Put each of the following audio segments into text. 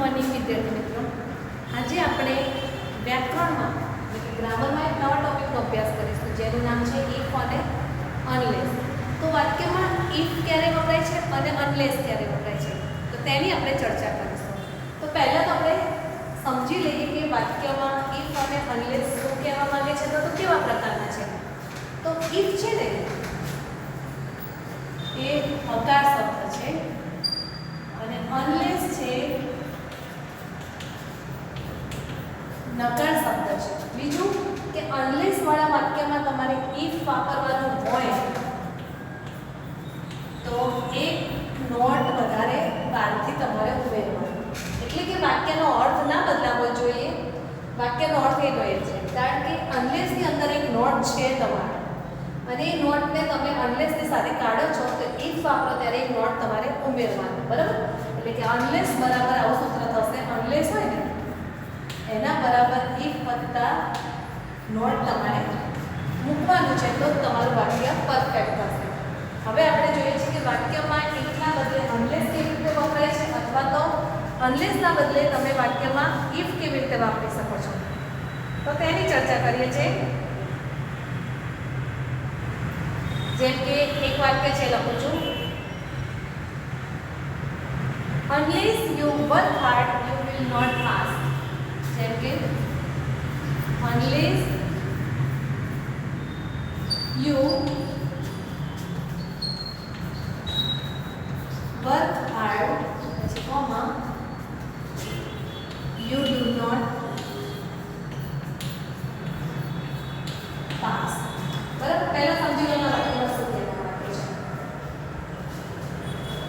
Morning વિદ્યાર્થી મિત્રો, આજે આપણે વ્યાકરણમાં ગ્રામરમાં એક નવા ટોપિકનો અભ્યાસ કરીશું જેનું નામ છે ઇફ અને અનલેસ. તો વાક્યમાં ઇફ ક્યારે વપરાય છે અને અનલેસ ક્યારે વપરાય છે તો તેની આપણે ચર્ચા કરીશું. તો પહેલાં તો આપણે સમજી લઈએ કે વાક્યમાં ઇફ અને અનલેસ શું કહેવા માંગે છે તો કેવા પ્રકારના છે. તો ઇફ છે ને એ હકાર શબ્દ છે અને અનલેસ છે નકાર શબ્દ છે. બીજું કે અનલેસ વાળા વાક્યમાં તમારે ઇફ વાપરવાનું હોય તો એક નોટ વધારે બહારથી તમારે ઉમેરવાનો, એટલે કે વાક્યનો અર્થ ના બદલાવો જોઈએ. વાક્યનો અર્થ એ કહે છે કારણ કે અનલેસની અંદર એક નોટ છે તમારે અને એ નોટને તમે અનલેસની સાથે કાઢો છો તો ઇફ વાપરો ત્યારે એક નોટ તમારે ઉમેરવાનો, બરાબર. એટલે કે અનલેસ બરાબર આવું સૂત્ર થશે, અનલેસ હોય ને એના બરાબર ઇફ વત્તા નોટ તમારે મૂકવાનું છે તો તમારું વાક્ય પરફેક્ટ થશે. હવે આપણે જોઈએ છીએ કે વાક્યમાં ઇફના બદલે અનલેસ કેવી રીતે વપરાય છે અથવા તો અનલેસના બદલે તમે વાક્યમાં ઇફ કેવી રીતે વાપરી શકો છો તો તેની ચર્ચા કરીએ છીએ. જેમ કે એક વાક્ય છે, લખું છું, unless you work hard you will not pass. જેમ કે unless you work hard પછી comma you do not pass. બરાબર. પહેલા સમજી લો વાક્યમાં શું કહેવામાં આવે છે.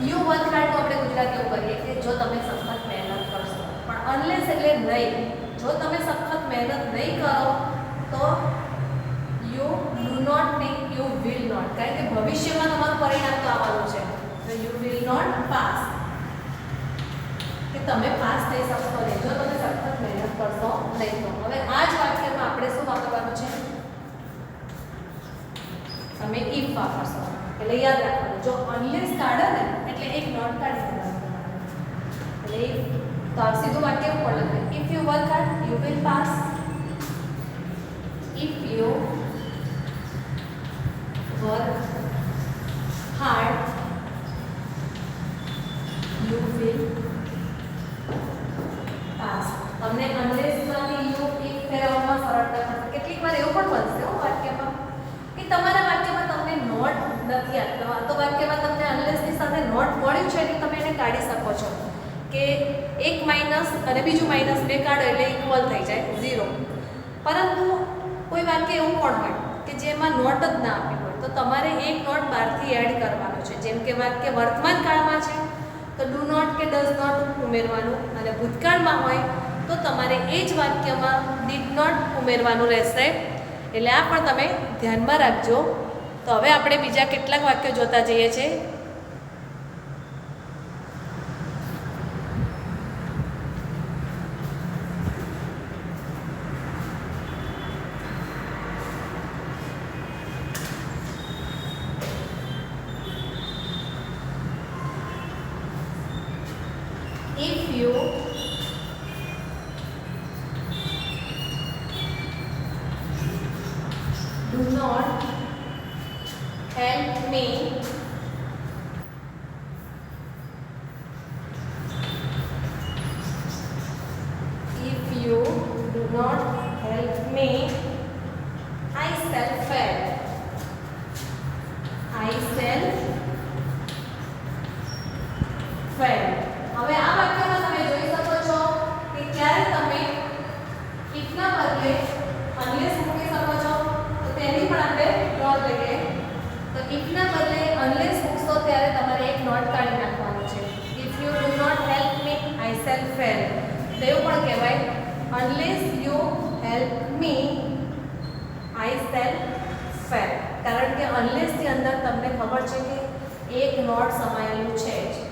યુ વર્ક હાર્ડ તો આપણે ગુજરાતીમાં કરીએ કે જો તમે સખત મહેનત કરશો, પણ અનલેસ એટલે નહીં. જો તમે સખત મહેનત નહીં કરો તો યુ ડુ નોટ નહીં, યુ વિલ નોટ, કારણ કે ભવિષ્યમાં તમારું પરિણામ તો આવવાનું છે તો યુ વિલ નોટ પાસ, કે તમે પાસ થઈ શકશો નહીં જો તમે સખત મહેનત કરશો નહીં તો. હવે આ જ વાક્યમાં આપણે શું વાપરવાનું છે, તમે ઇફ વાપરશો. એટલે યાદ રાખવાનું, જો અનલેસ કાઢે ને એટલે એક નોટ કાઢી દેવાનું. એટલે તો આ સીધું વાક્ય ઉપર લખે, if you work hard you will pass, if you work hard you will pass. તમને અનલેસમાંથી યુ ઇફ ફેરવવામાં સરળતા પડશે. કેટલીક વાર એવું પણ બનશે વાક્યમાં કે તમારા વાક્યમાં તમને નોટ નથી આપતો, તો વાક્યમાં તમને અનલેસની સાથે નોટ મળ્યું છે એટલે તમે એને કાઢી શકો છો કે એક માઇનસ અને બીજું માઇનસ બે કાઢો એટલે ઇક્વલ થઈ જાય 0. પરંતુ કોઈ વાક્ય એવું પણ હોય કે જેમાં નોટ જ ના આપી હોય તો તમારે એક નોટ બહારથી એડ કરવાનો છે. જેમ કે વાક્ય વર્તમાન કાળમાં છે તો ડુ નોટ કે ડઝ નોટ ઉમેરવાનું, અને ભૂતકાળમાં હોય તો તમારે એ જ વાક્યમાં ડીડ નોટ ઉમેરવાનું રહેશે. એટલે આ પણ તમે ધ્યાનમાં રાખજો. તો હવે આપણે બીજા કેટલાક વાક્યો જોતા જઈએ છીએ. If you do not help me if you do not help me I shall fail. I shall fail. હવે આ વાક્યમાં તમે જોઈ શકો છો કે ક્યારે તમે ઇફના બદલે અનલેસ મૂકી શકો છો તો તેની પણ આપણે નોંધ લઈએ. તો ઇફના બદલે અનલેસ મૂકશો ત્યારે તમારે એક નોટ કાઢી નાખવાનો છે. If you do not help me I shall fail. તો એવું પણ કહેવાય, unless you help me I shall fail. કારણ કે અનલેસની અંદર તમને ખબર છે કે એક નોટ સમાયેલું છે જ.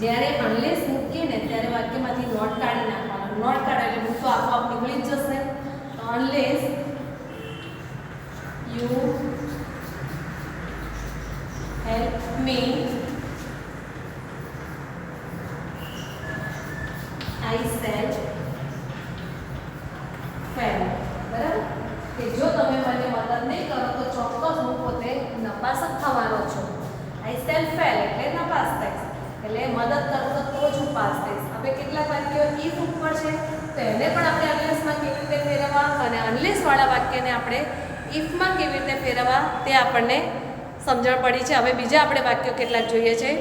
જ્યારે અનલેસ મૂકીએ ને ત્યારે વાક્યમાંથી નોટ કાઢી નાખવાનો. નોટ કાઢો એટલે મૂકો આપોઆપ નીકળી જ જશે. તો અનલેસ યુ હેલ્પ મી મને મદદ નહીં કરો તો ચોક્કસ હું પોતે નપાસ જ થવાનો છું. આઈ શેલ ફેલ એટલે નપાસ થઈશ, એટલે મદદ કરશો તો જ હું પાસ થઈશ. હવે કેટલાક વાક્યો ઇફ ઉપર છે તો એને પણ આપણે અનલેસમાં કેવી રીતે ફેરવવા અને અનલેસવાળા વાક્યને આપણે ઇફમાં કેવી રીતે ફેરવવા તે આપણને સમજણ પડી છે. હવે બીજા આપણે વાક્યો કેટલાક જોઈએ છે.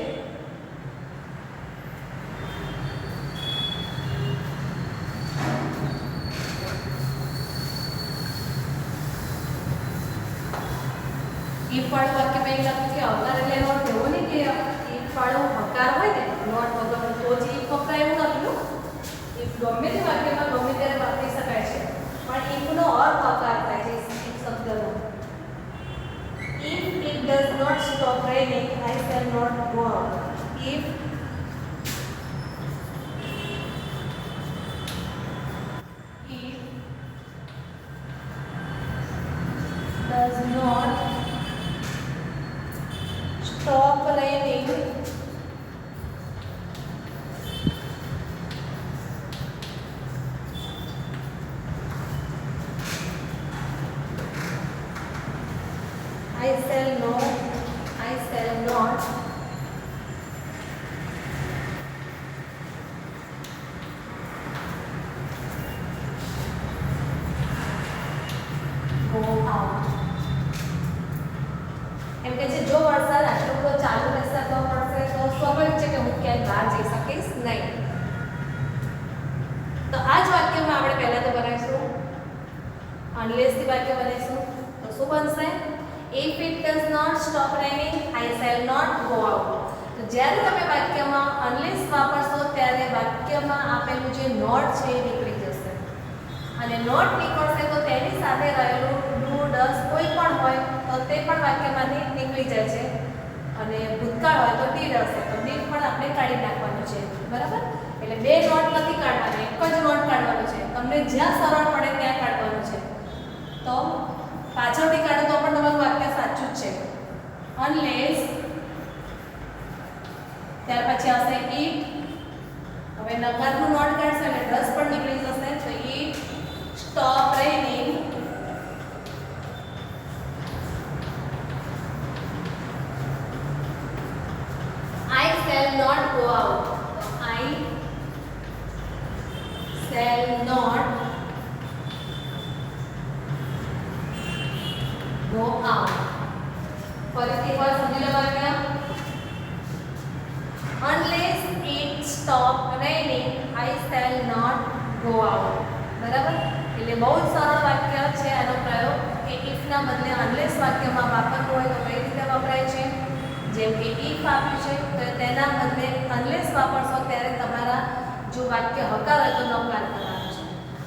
ઇફ વાળું વાક્ય મેં લખ્યું કે હકાર એટલે એનો અર્થ એવો નહીં કે ઇફ વાળું હકાર હોય ને નોટ વગર તો જ ઇફ વપરાય એવું લખ્યું. ઇફ ગમે તે વાક્યમાં ગમે ત્યારે વાપરી શકાય છે, પણ ઇફનો અર્થ હકાર થાય છે ઇફ શબ્દનો. If it does not stop raining, I shall not go out. If does not stop raining, I shall not go out. એમ કે છે જો વરસાદ આટલો બધો ચાલુ રહેશે તો પડશે તો સ્વાભાવિક છે કે હું ક્યાંય બહાર જઈ શકીશ નહીં. તો આ જ વાક્યમાં આપણે પહેલા તો બનાવીશું અનલેસથી વાક્ય બનાવીશું. તો શું બનશે? If it does not stop raining, I shall not go out. તો જ્યારે તમે વાક્યમાં અનલેસ વાપરશો ત્યારે વાક્યમાં આપેલું જે નોટ છે એ નીકળી જશે, અને નોટ નીકળશે તો તેની સાથે રહેલું ડુ ડસ કોઈ પણ હોય તો તે પણ વાક્યમાંથી નીકળી જાય છે. અને ભૂતકાળ હોય તો ડીડ હશે તો ડીડ પણ આપણે કાઢી નાખવાનું છે. બરાબર? એટલે બે નોટ નથી કાઢવાના, એક જ નોટ કાઢવાનો છે. તમને જ્યાં સરળ પડે ત્યાં કાઢવાનું છે. તો પાછળથી કાઢો તો પણ તમારું વાક્ય સાચું જ છે. અનલેસ, ત્યાર પછી આવશે ઇટ. હવે નકારનું નોટ કાઢશે એટલે ડસ પણ નીકળી જશે. તો it stop raining, I shall not go out. I shall not go out. ફરીથી એકવાર સમજી લો વાક્ય. Unless it stop raining, I shall not go out. બરાબર? એટલે બહુ જ સરળ વાક્ય છે આનો પ્રયોગ કે if ના બદલે unless વાક્યમાં વાપરવું હોય તો કઈ રીતે વપરાય છે. જેમ કે if આપ્યું છે તો તેના બદલે unless વાપરશો ત્યારે તમારા જો વાક્ય હકાર હોય તો નકાર કરવાનો છે,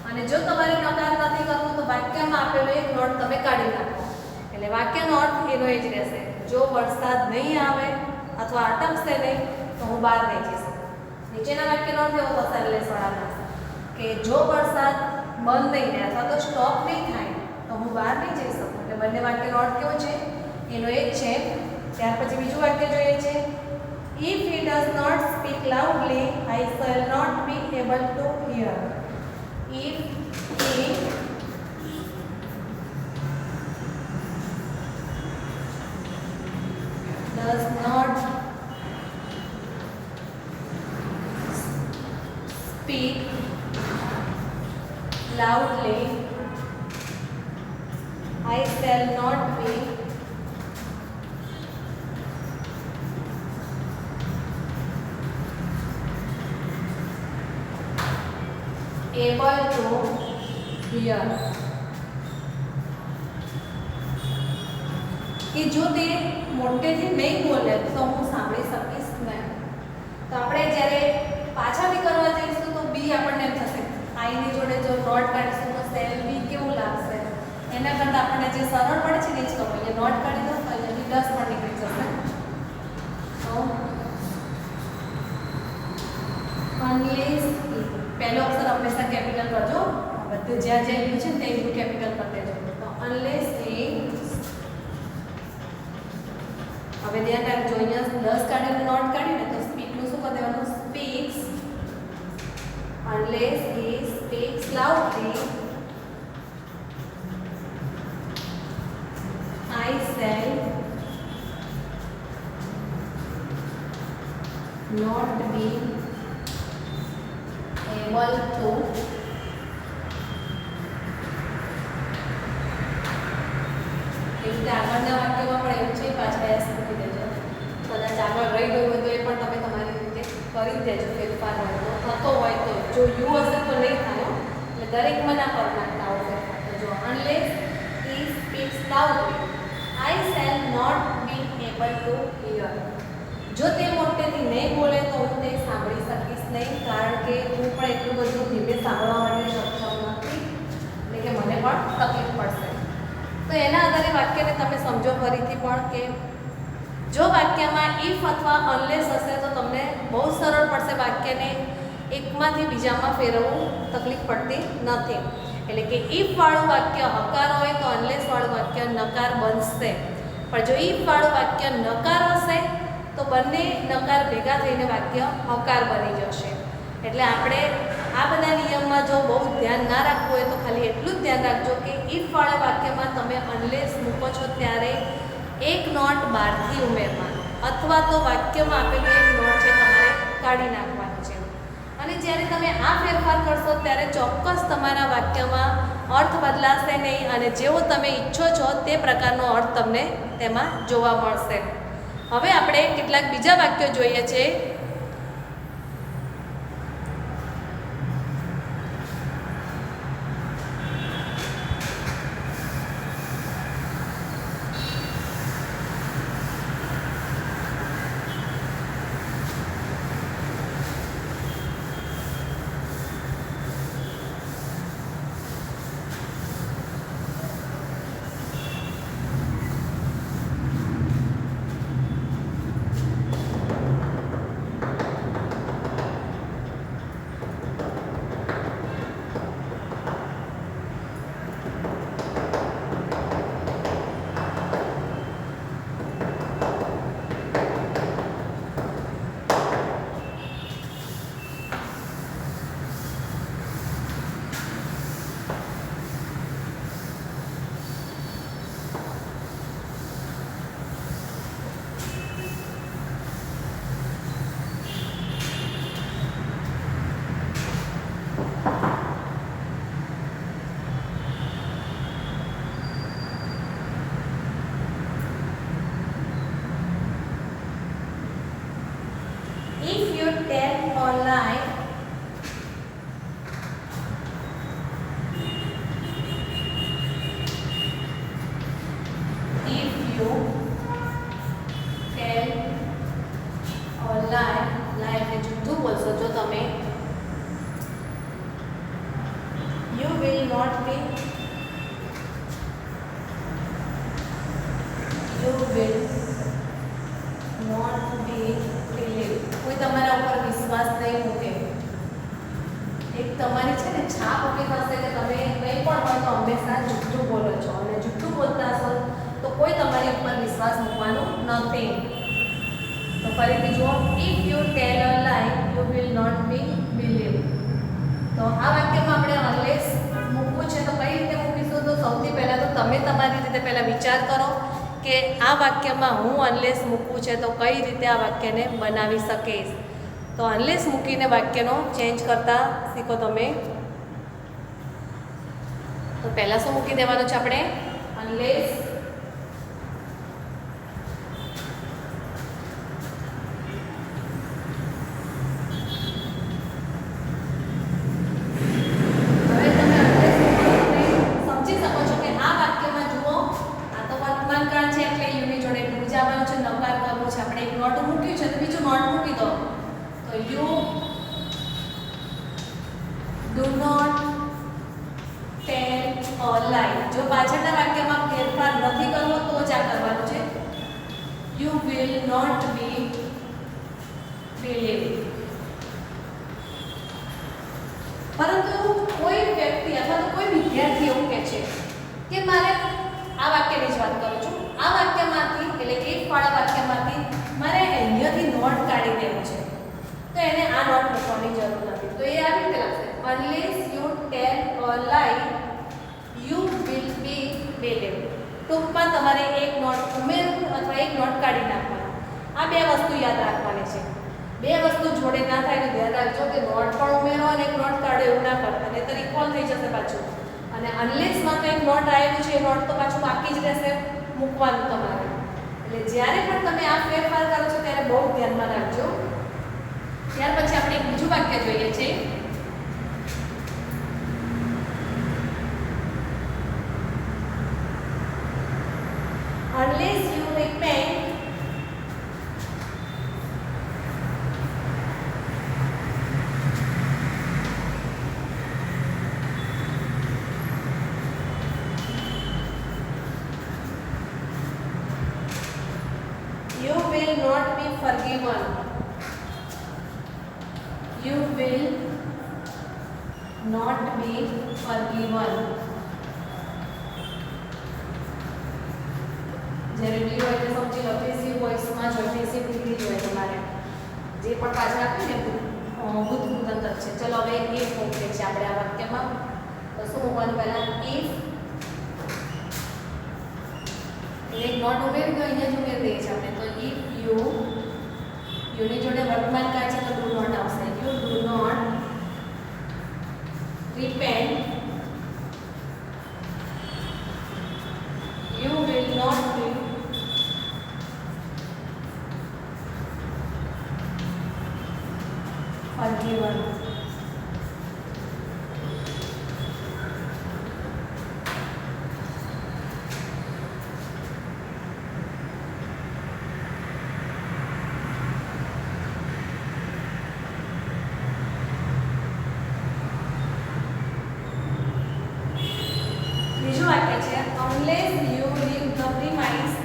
અને જો તમારે નકાર નથી કરવું તો વાક્યમાં આપેલો એક નોટ તમે કાઢી નાખો. એટલે વાક્યનો અર્થ એનો એ જ રહેશે. જો વરસાદ નહીં આવે અથવા અટકશે નહીં તો હું બહાર નહીં જઈ શકું. નીચેના વાક્યનો અર્થ એવો થશે અનલેસવાળાનો કે જો વરસાદ બંધ નહીં થાય અથવા તો સ્ટોપ નહીં થાય તો હું બહાર નહીં જઈ શકું. એટલે બંને વાક્યનો અર્થ કેવો છે? એનો એક છે. ત્યાર પછી બીજું વાક્ય જોઈએ છે. If he does not speak loudly, I shall not be able to hear. If he does not speak loudly, I shall not be able to hear. કે જો તે મોટેથી નહીં બોલે તો હું સાંભળી શકીશ નહીં. તો આપણે જ્યારે પાછાથી કરવા જઈશું તો બી આપણને એમ થશે આઈની જોડે જો નોટ કાઢીશું તો સેલ બી કેવું લાગશે. એના કરતાં આપણને જે સરળ પડે છે ને એ જ કરો. એટલે નોટ કાઢી દો તો અહીંયાથી 10 પણ નીકળી જશે. તો અનલેસ પહેલો અક્ષર હંમેશા કેપિટલ કરજો. બધું જ્યાં જ્યાં લીધું છે ને તે બધું કેપિટલ કરી દેજો. તો અનલેસ એ હવે ધ્યાન રાખજો અહીંયા 10 કાઢીને નોટ કાઢીને તો સ્પીકનું શું કરી દેવાનું? Speaks. unless he speaks loudly, I shall not be able to એટલે આગળના વાક્યમાં પણ એવું છે, પાછા એસ મૂકી દેજો. કદાચ આગળ રહી ગયું હોય તો એ પણ તમે તમારી રીતે કરી જ દેજો, ફેરફાર હોય તો થતો હોય તો. જો યુ હશે તો નહીં થાય, એટલે દરેકમાં ના પર નાખતા આવો ફેરફાર. તો જો unless he speaks loudly I shall not be able to hear. જો તે મોટેથી નહીં બોલે તો હું તે સાંભળી શકીશ નહીં, કારણ કે હું પણ એટલું બધું ધીમે સાંભળવા માટે સક્ષમ નથી, એટલે કે મને પણ તકલીફ પડશે. તો એના આધારે વાક્યને તમે સમજો ફરીથી પણ કે જો વાક્યમાં ઇફ અથવા અનલેસ હશે તો તમને બહુ સરળ પડશે વાક્યને એકમાંથી બીજામાં ફેરવવું, તકલીફ પડતી નથી. એટલે કે ઇફ વાળું વાક્ય હકાર હોય તો અનલેસ વાળું વાક્ય નકાર બનશે, પણ જો ઇફ વાળું વાક્ય નકાર હશે તો બંને નકાર ભેગા થઈને વાક્ય હકાર બની જશે. એટલે આપણે આ બધા નિયમમાં જો બહુ ધ્યાન ના રાખવું હોય તો ખાલી એટલું જ ધ્યાન રાખજો કે ઇફ વાળા વાક્યમાં તમે અનલેસ મૂકો છો ત્યારે એક નોટ બહારથી ઉમેરવાનો, અથવા તો વાક્યમાં આપેલું એક નોટ છે તમારે કાઢી નાખવાનું છે. અને જ્યારે તમે આ ફેરફાર કરશો ત્યારે ચોક્કસ તમારા વાક્યમાં અર્થ બદલાશે નહીં, અને જેવો તમે ઈચ્છો છો તે પ્રકારનો અર્થ તમને તેમાં જોવા મળશે. હવે આપણે કેટલાક બીજા વાક્યો જોઈએ છે. કોઈ તમારા ઉપર વિશ્વાસ નહીં મૂકે. એક તમારી છે ને છાપ ઊભી થશે કે તમે કંઈ પણ હોય તો હંમેશા જૂઠું બોલો છો, અને જૂઠું બોલતા હશો તો કોઈ તમારી ઉપર વિશ્વાસ મૂકવાનું નથી. તો ફરીથી જુઓ, if you tell a lie you will not be believe. તો આ વાક્યમાં આપણે અનલેસ મૂકવું છે તો કઈ રીતે મૂકીશું? તો સૌથી પહેલાં તો તમે તમારી રીતે પહેલાં વિચાર કરો કે આ વાક્યમાં હું અનલેસ મૂકવું છે તો કઈ રીતે આ વાક્યને બનાવી શકીશ. તો અનલેસ મૂકીને વાક્યનો ચેન્જ કરતા શીખો તમે. તો પહેલાં શું મૂકી દેવાનું છે આપણે? Unless do not tell a lie. જો પાછળના વાક્યમાં ફેરફાર નથી કરવો તો જ આ કરવાનું છે. You will not be believed. પરંતુ કોઈ વ્યક્તિ અથવા તો કોઈ વિદ્યાર્થી એવું કહે છે કે મારે આ વાક્યની જ વાત કરું છું, આ વાક્યમાંથી એટલે કે એક વાળા વાક્યમાંથી મારે અહીંયાથી નોટ કાઢી દેવું છે, તો એને આ નોટ મૂકવાની જરૂર નથી. તો એ આવી રીતે લાગશે, unless you tell a lie you will be believed. ટૂંકમાં તમારે એક નોટ ઉમેરવું અથવા એક નોટ કાઢી નાખવાનો. આ બે વસ્તુ યાદ રાખવાની છે. બે વસ્તુ જોડે ના થાય તો ધ્યાન રાખજો કે નોટ પણ ઉમેરો અને એક નોટ કાઢો એવું ના કરતા, નહીંતર ઇક્વલ થઈ જશે પાછું. અને અનલેસમાં તો એક નોટ આવેલું છે એ નોટ તો પાછું બાકી જ રહેશે મૂકવાનું તમારે. એટલે જ્યારે પણ તમે આ ફેરફાર કરો છો ત્યારે બહુ ધ્યાનમાં રાખજો. ત્યાર પછી આપણે એક બીજું વાક્ય જોઈએ છે. Unless you repent, you will not be forgiven. You will not be forgiven. જ્યારે ડી હોય એટલે સમજી લો પેસિવ વોઇસમાં જ હોય, પેસિવ ડિગ્રી જ હોય તમારે જે પણ પાછળ આપ્યું ને ભૂતકૃતંત્ર છે. ચલો હવે ઇફ મૂકીએ છીએ આપણે આ વાક્યમાં. તો શું મૂકવાનું પહેલાં? ઇફ એક નોટ ઉમેરી તો અહીંયા જ ઉમેરી દઈએ છીએ આપણે. તો ઇફ યુની જોડે વર્તમાન કાળ છે તો ડુ નોટ આવશે. You do not repent, you will not be forgiven. બીજું વાક્ય છે unless you leave the premise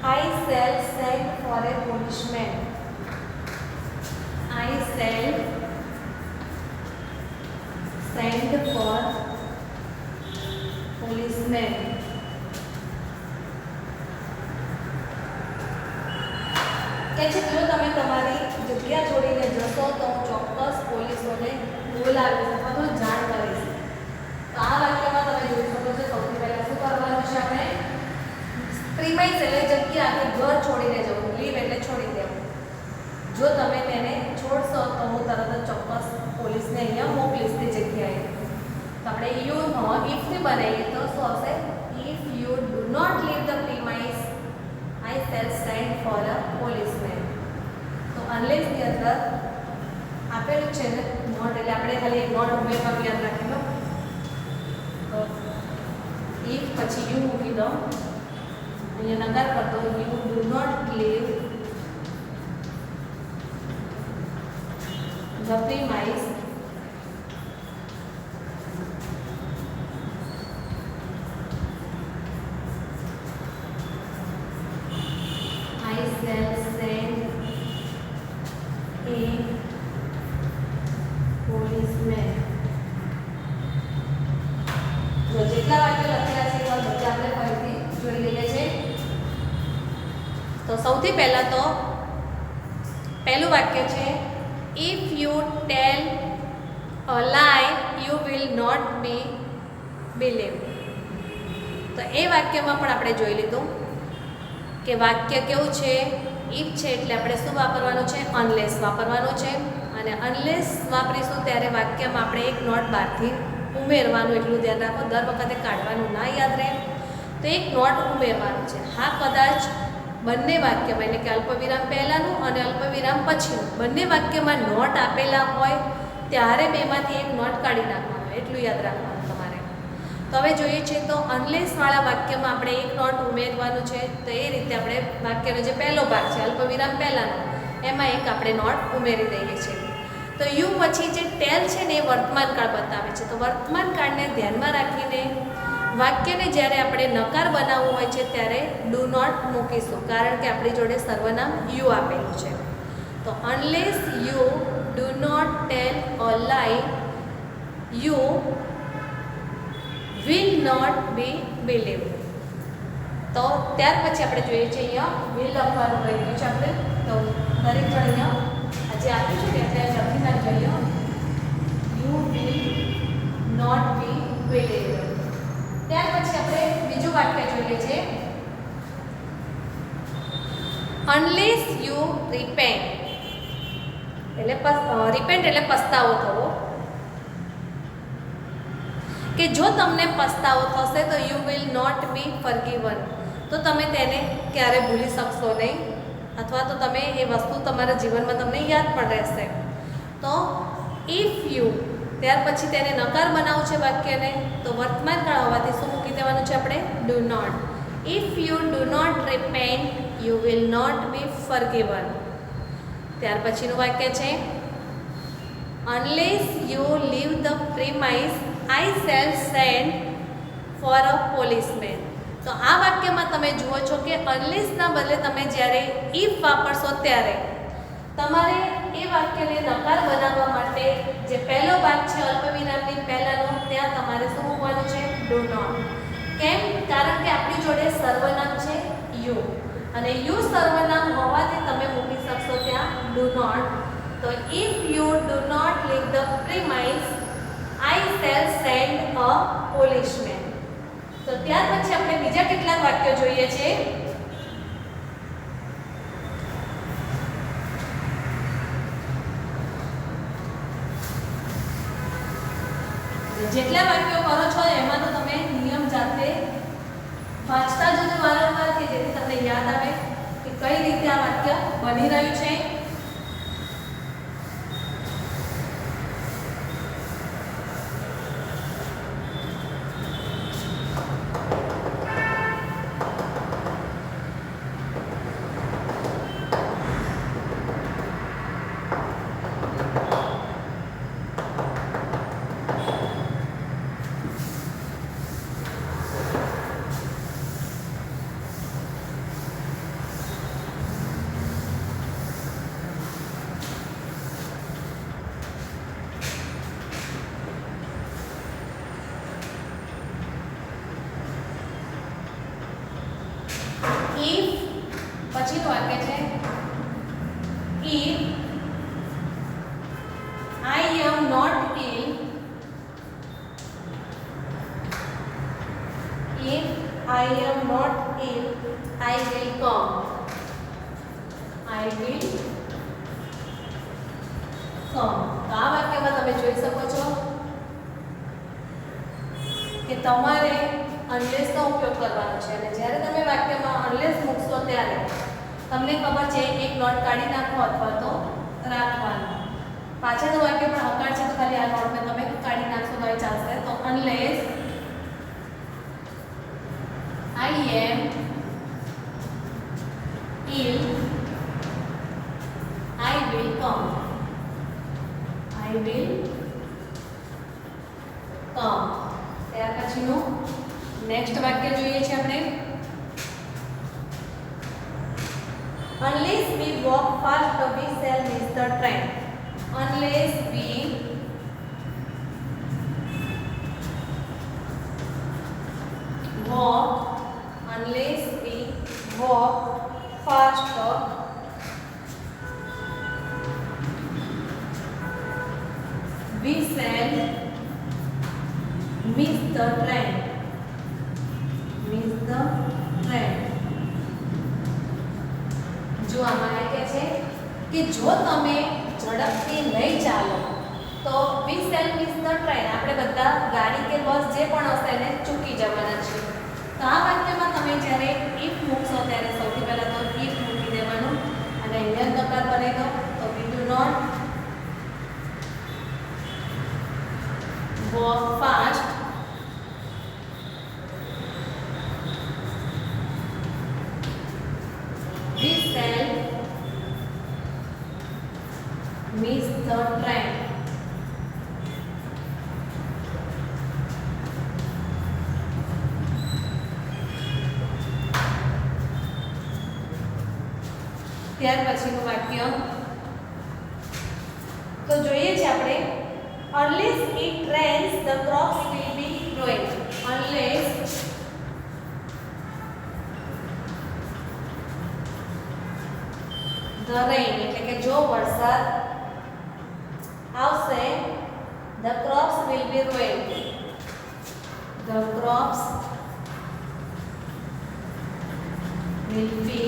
I shall send for a policeman. I shall send for policeman. કે છે જો તમે તમારી જગ્યા છોડીને જશો તો હું ચોક્કસ પોલીસોને બોલાવીશ અથવા તો જાણ કરીશ. તો આ વાક્યમાં તમે જોઈ શકો છો સૌથી પહેલા શું કરવાનું છે આપણે? પ્રીમાઇસ એટલે જગ્યા કે ઘર છોડીને જવું, લીવ એટલે છોડી દેવું. જો તમે તેને છોડશો તો હું તરત જ ચોક્કસ પોલીસને અહીંયા મોકલીશ તે જગ્યાએ. તો આપણે યુ નો ઇફથી બનાવીએ તો શું આવશે? If you do not leave the premise I shall send for a policeman. તો અનલેસની અંદર આપેલું છે ને નોટ, એટલે આપણે ખાલી એક નોટ ઉમેરવાનું યાદ રાખી લો. તો ઇફ પછી યુ મૂકી દો, અહીંયા નકાર કર દો. You do not leave the premise I shall send a policeman. જો જેટલા વાક્યો લખેલા છે એવા બધા આપણે ફરીથી જોઈ લઈએ છીએ. તો સૌથી પહેલા તો પહેલું વાક્ય છે if you tell a lie you will not be believed. તો એ વાક્યમાં પણ આપણે જોઈ લીધું કે વાક્ય કેવું છે? if છે એટલે આપણે શું વાપરવાનું છે? unless વાપરવાનું છે. અને unless વાપરીશું ત્યારે વાક્યમાં આપણે એક નોટ બહારથી ઉમેરવાનું, એટલું ધ્યાન રાખો. દર વખતે કાઢવાનું ના યાદ રહે. તો એક નોટ ઉમેરવાનું છે. હા, કદાચ બંને વાક્યમાં એટલે કે અલ્પવિરામ પહેલાંનું અને અલ્પવિરામ પછીનું બંને વાક્યમાં નોટ આપેલા હોય ત્યારે બેમાંથી એક નોટ કાઢી નાખવાનો, એટલું યાદ રાખવાનું તમારે. તો હવે જોઈએ છે તો અનલેસવાળા વાક્યમાં આપણે એક નોટ ઉમેરવાનું છે. તો એ રીતે આપણે વાક્યનો જે પહેલો ભાગ છે અલ્પવિરામ પહેલાંનો એમાં એક આપણે નોટ ઉમેરી દઈએ છીએ. તો યુ પછી જે ટેલ છે ને એ વર્તમાન કાળ બતાવે છે. તો વર્તમાન કાળને ધ્યાનમાં રાખીને વાક્યને જ્યારે આપણે નકાર બનાવવું હોય છે ત્યારે ડુ નોટ મૂકીશું, કારણ કે આપણી જોડે સર્વનામ યુ આપેલું છે. તો unless you do not tell a lie you not be believed. તો ત્યાર પછી આપણે જોઈએ છીએ અહીંયા વિલ લખવાનું રહી ગયું છે આપણે. તો દરેક જણ અહીંયા આજે આપ્યું છે ને એટલે લખી નાખજો. You will not be believed. ત્યાર પછી આપણે બીજું વાક્ય જોઈએ છે અનલેસ યુ રિપેન્ટ. એટલે રિપેન્ટ એટલે પસ્તાવો થવો, કે જો તમને પસ્તાવો થશે તો યુ વિલ નોટ બી ફોરગીવન. તો તમે તેને ક્યારે ભૂલી શકશો નહીં, અથવા તો તમે એ વસ્તુ તમારા જીવનમાં તમને યાદ પણ રહેશે. તો ઇફ યુ, ત્યાર પછી તેને નકાર બનાવવું છે વાક્યને, તો વર્તમાન કાળ હોવાથી શું મૂકી દેવાનું છે આપણે? Do not. If you do not repent you will not be forgiven. ત્યાર પછીનું વાક્ય છે unless you leave the premise I shall send for a policeman. તો આ વાક્યમાં તમે જુઓ છો કે અનલેસના બદલે તમે જ્યારે ઇફ વાપરશો ત્યારે તમારે એ વાક્યને નકાર બનાવવા માટે જે પહેલો ભાગ છે અલ્પવિરામની પહેલાનો, ત્યાં તમારે શું મૂકવાનું છે? Do not. કેમ? કારણ કે આપણી જોડે સર્વનામ છે યુ, અને યુ સર્વનામ હોવાથી તમે મૂકી શકશો ત્યાં ડુ નોટ. તો if you do not leave the premise I shall send a policeman. તો ત્યાર પછી આપણે બીજા કેટલાક વાક્યો જોઈએ છે. જેટલા વાક્યો કરો છો એમાં તો તમે નિયમ જાતે વાંચતા જજો વારંવાર, કે જેથી તમને યાદ આવે કે કઈ રીતે આ વાક્ય બની રહ્યું છે. If પછીનું વાક્ય છે if I am not ill, if I am not ill, I will come. I will come. તો આ વાક્યમાં તમે જોઈ શકો છો કે તમારે અનલેસનો ઉપયોગ કરવાનો છે, અને જ્યારે તમે વાક્યમાં અનલેસ મૂકશો ત્યારે તમને ખબર છે એક નોટ કાઢી નાખો અથવા તો રાખવાનો. પાછળનું વાક્ય પણ હકાર છે તો ખાલી આ નોટને તમે કાઢી નાખશો તો ચાલશે. તો unless I am ill, I will come. I will come. ત્યાર પછીનું નેક્સ્ટ વાક્ય જોઈએ છે આપણે unless we walk fast we shall miss the train. Unless we walk, unless we walk fast we shall miss the train. Miss the train. જો આમાં એ કહે છે કે જો તમે ઝડપથી નહીં ચાલો તો we shall miss the train. આપણે બધા ગાડી કે બસ જે પણ હશે એને ચૂકી જવાના છે. તો આ વાક્યમાં તમે જ્યારે if મૂકશો ત્યારે સૌથી પહેલા તો if મૂકી દેવાનું અને અહીંયા નકાર બનાવી દો. તો we do not walk fast we shall miss the train. ત્યાર પછીનું વાક્ય તો જોઈએ છે આપણે unless it rains the crops will be ruined. Unless the rain એટલે કે જો વરસાદ આવશે the crops will be ruined. The crops will be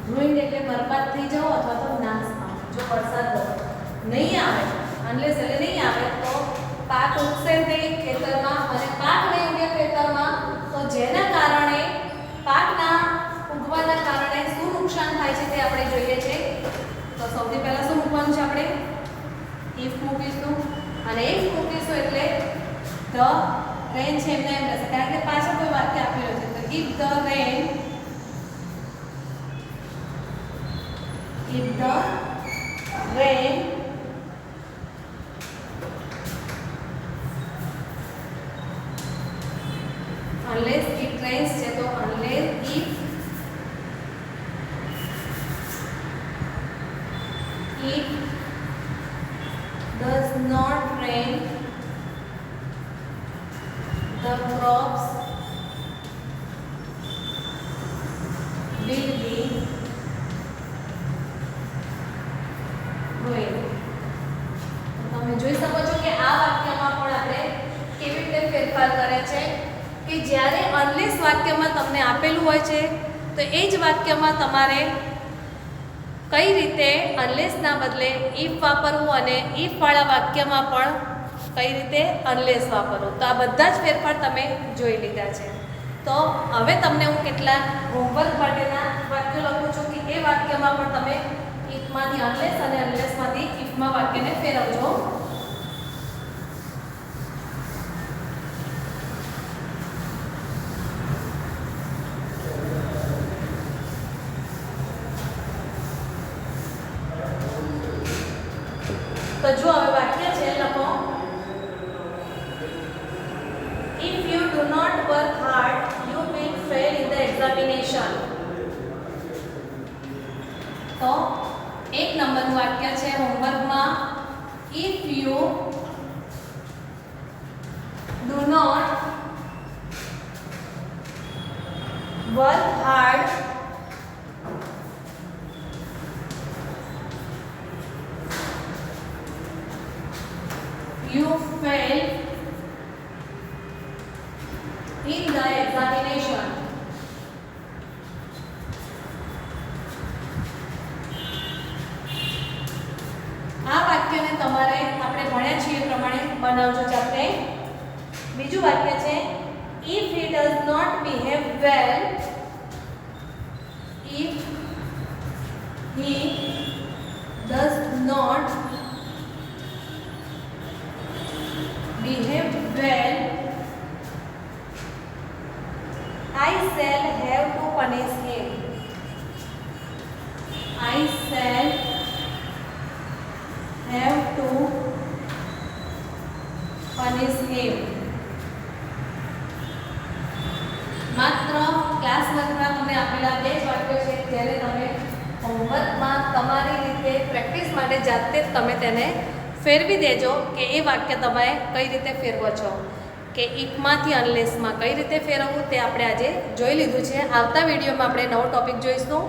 ruined એટલે બરબાદ થઈ જાવ અથવા તો નાશ પામે. જો વરસાદ નહીં આવે અનલેસ એટલે નહીં આવે તો પાક ઉગશે નહીં ખેતરમાં, અને પાક નહીં ઉગે ખેતરમાં તો જેના કારણે પાકના ઉગવાના કારણે શું નુકસાન થાય છે તે આપણે જોઈએ છે. તો સૌથી પહેલા શું મૂકવાનું છે આપણે? ઇફ મૂકીશું, અને ઇફ મૂકીશું એટલે ધ રેન છે એમને એમ રહેશે, કારણ કે પાછળ કોઈ વાક્ય આપેલું છે. તો if the rain unless it rains છે તો unless if it does not rain the crops will be ruined. તમે જોઈ શકો છો કે આ વાક્યમાં પણ આપણે કેવી રીતે ફેરફાર કરે છે કે જ્યારે અનલેસ વાક્યમાં તમને આપેલું હોય છે તો એ જ વાક્યમાં તમારે કઈ રીતે અનલેસના બદલે ઇફ વાપરવું અને ઇફ વાળા વાક્યમાં પણ કઈ રીતે અનલેસ વાપરવું. તો આ બધા જ ફેરફાર તમે જોઈ લીધા છે. તો હવે તમને હું કેટલાક હોમવર્ક માટેના વાક્યો લખું છું કે એ વાક્યમાં પણ તમે ઇફમાંથી અનલેસ અને અનલેસમાંથી ઇફમાં વાક્યને ફેરવજો. તો જો હવે વાક્ય છે લખો. If you do not work hard, you will fail in the examination. તો એક નંબરનું વાક્ય છે હોમવર્કમાં. If you do not work hard, you fail in the examination. આ વાક્યને તમારે આપણે ભણ્યા છીએ એ પ્રમાણે બનાવજો જાતે. બીજું વાક્ય છે if he does not behave well, if he does not behave well, I shall have to punish him. I shall have to punish him. માત્ર ક્લાસ વર્કમાં તમને આપેલા બે જ વાક્યો છે જ્યારે તમે હોમવર્કમાં તમારી રીતે પ્રેક્ટિસ માટે જાતે જ તમે તેને ફેરવી દેજો કે એ વાક્ય તમે કઈ રીતે ફેરવો છો, કે ઇફમાંથી અનલેસમાં કઈ રીતે ફેરવવું તે આપણે આજે જોઈ લીધું છે. આવતા વિડીયોમાં આપણે નવો ટોપિક જોઈશું.